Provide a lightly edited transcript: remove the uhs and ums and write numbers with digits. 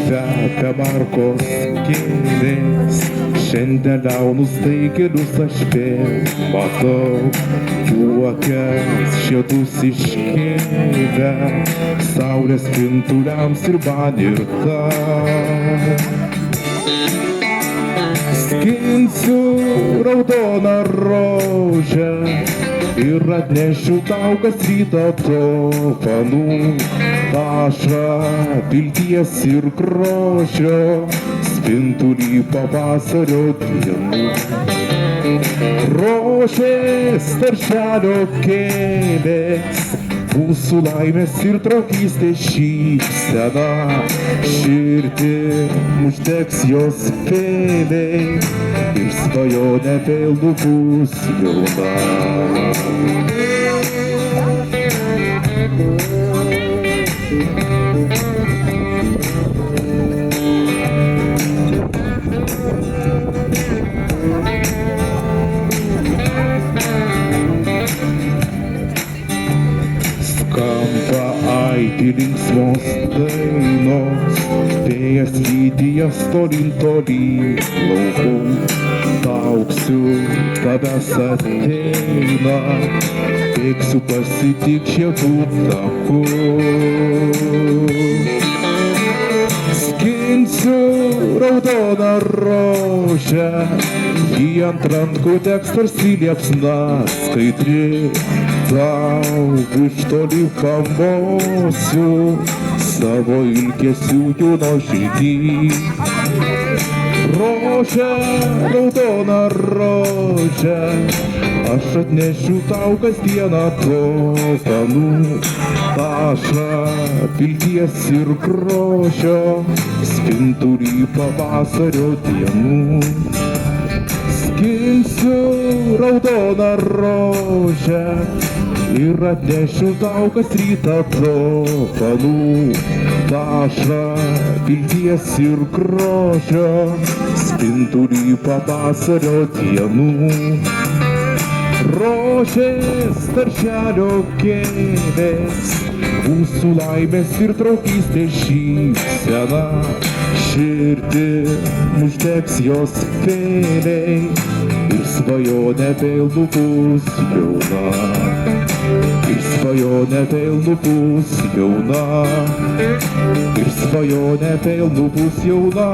kvepia markos gėlės. Šiandien liaunus taigelius aš vėl matau, juokias žiedus iškėlę, saulės spinduliams ir man ir tau. Skinsiu raudoną rožę ir atnešiu tau kas rytą dovanų, tašą vilties ir grožio, spindulį pavasario dienų. Rožės darželio gėlės, mūsų laimės ir draugystės šypsena, širdim uždegs jos vėliai ir svajonė vėl bus jauna. Skamba aidi linksmos dainos, vėjas lydi jas tolyn lauku, lauksiu tavęs ateina, bėgsiu pasitik žiedų taku. Skinsiu raudoną rožę, ji ant rankų degs tarsi liepsna skaidri, tau iš toli pamosiu savo ilgesių jauno širdį. Rožę, raudoną rožę, aš atnešiu tau kasdieną dovanų, tašą vilties ir grožio, spindulį pavasario dienų. Skinsiu raudoną rožę ir atnešiu tau kas rytą dovanų, tašą vilties ir grožio, spindulį pavasario dienų. Rožės darželio gėlės, mūsų laimės ir draugystės šypsena, širdim uždegs jos vėliai ir svajonė vėl bus jauna. Ir svajonė vėl bus jauna. Ir svajonė vėl bus jauna.